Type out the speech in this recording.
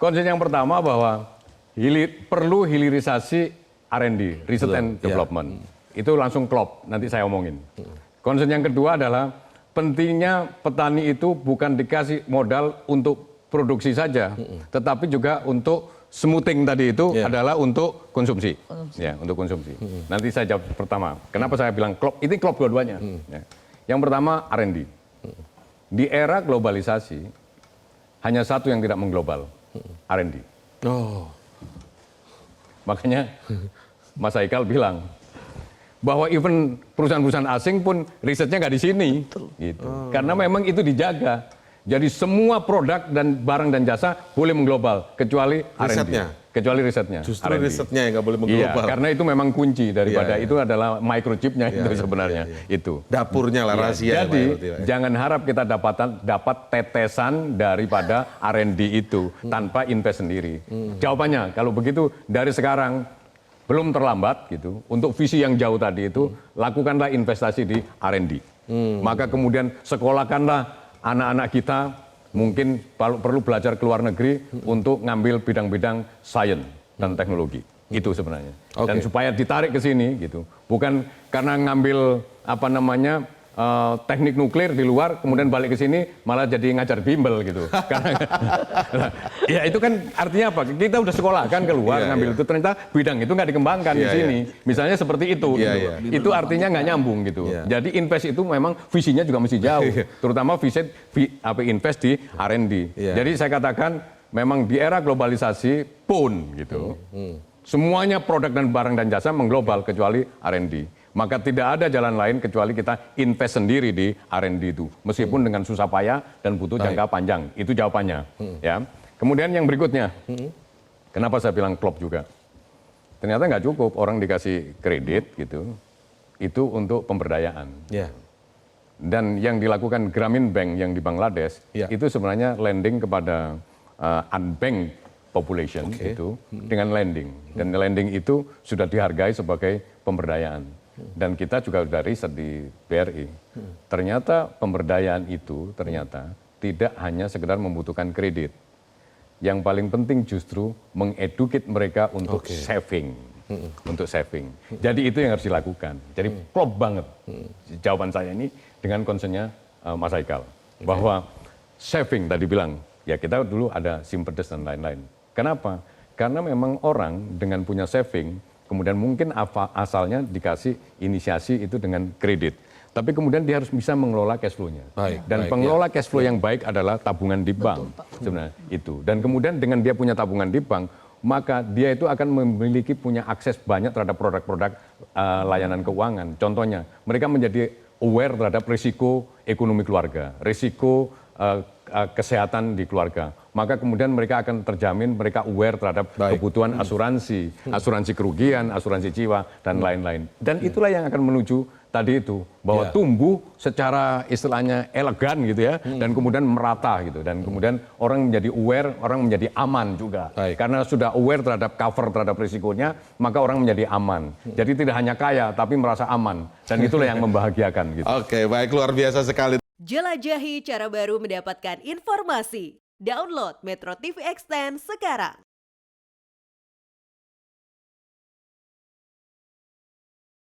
Concern yang pertama bahwa perlu hilirisasi R&D, Research and Development. Itu langsung klop, nanti saya omongin. Concern yang kedua adalah pentingnya petani itu bukan dikasih modal untuk produksi saja, tetapi juga untuk smoothing tadi itu adalah untuk konsumsi. Ya, untuk konsumsi. Nanti saya jawab pertama. Kenapa saya bilang klop? Ini klop dua-duanya. Ya. Yang pertama R&D. Di era globalisasi hanya satu yang tidak mengglobal, R&D. Oh. Makanya Mas Haikal bilang bahwa even perusahaan-perusahaan asing pun risetnya nggak di sini, gitu. Karena memang itu dijaga. Jadi semua produk dan barang dan jasa boleh mengglobal kecuali R&D. Kecuali risetnya. Justru risetnya yang nggak boleh Iya, mengglobal. karena itu memang kunci daripada itu adalah microchipnya itu sebenarnya. Itu. Dapurnya lah rahasia. Jadi jangan harap kita dapat tetesan daripada R&D itu tanpa invest sendiri. Jawabannya kalau begitu dari sekarang belum terlambat gitu. Untuk visi yang jauh tadi itu lakukanlah investasi di R&D. Maka kemudian sekolahkanlah anak-anak kita mungkin perlu belajar ke luar negeri untuk ngambil bidang-bidang sains dan teknologi. Itu sebenarnya. Dan supaya ditarik ke sini gitu. Bukan karena ngambil teknik nuklir di luar kemudian balik ke sini malah jadi ngajar bimbel gitu. Karena ya itu kan artinya apa? Kita udah sekolah kan keluar ngambil itu ternyata bidang itu nggak dikembangkan di sini. Misalnya seperti itu. Gitu. Itu artinya nggak nyambung gitu. Jadi invest itu memang visinya juga mesti jauh. Terutama invest di R&D. Jadi saya katakan memang di era globalisasi pun gitu. Semuanya produk dan barang dan jasa mengglobal kecuali R&D. Maka tidak ada jalan lain kecuali kita invest sendiri di R&D itu. Meskipun dengan susah payah dan butuh jangka panjang. Itu jawabannya. Ya. Kemudian yang berikutnya. Kenapa saya bilang klop juga? Ternyata nggak cukup orang dikasih kredit gitu. Itu untuk pemberdayaan. Dan yang dilakukan Grameen Bank yang di Bangladesh, itu sebenarnya lending kepada unbanked population itu dengan lending. Dan lending itu sudah dihargai sebagai pemberdayaan. Dan kita juga sudah riset di BRI. Ternyata pemberdayaan itu ternyata tidak hanya sekedar membutuhkan kredit. Yang paling penting justru mengeduket mereka untuk saving. Untuk saving. Jadi itu yang harus dilakukan. Jadi klop banget jawaban saya ini dengan concernnya Mas Haikal. Bahwa saving tadi bilang, ya kita dulu ada Simpedes dan lain-lain. Kenapa? Karena memang orang dengan punya saving, kemudian mungkin asalnya dikasih inisiasi itu dengan kredit. Tapi kemudian dia harus bisa mengelola cash flow-nya. Dan pengelola cash flow yang baik adalah tabungan di bank. Sebenarnya itu. Dan kemudian dengan dia punya tabungan di bank, maka dia itu akan memiliki punya akses banyak terhadap produk-produk layanan keuangan. Contohnya, mereka menjadi aware terhadap risiko ekonomi keluarga, risiko kesehatan di keluarga. Maka kemudian mereka akan terjamin, mereka aware terhadap kebutuhan asuransi, asuransi kerugian, asuransi jiwa, dan lain-lain. Dan itulah yang akan menuju tadi itu, bahwa tumbuh secara istilahnya elegan gitu ya, dan kemudian merata gitu. Dan kemudian orang menjadi aware, orang menjadi aman juga. Karena sudah aware terhadap cover terhadap risikonya, maka orang menjadi aman. Jadi tidak hanya kaya, tapi merasa aman. Dan itulah yang membahagiakan gitu. Oke, baik, luar biasa sekali. Jelajahi cara baru mendapatkan informasi. Download Metro TV Extend sekarang.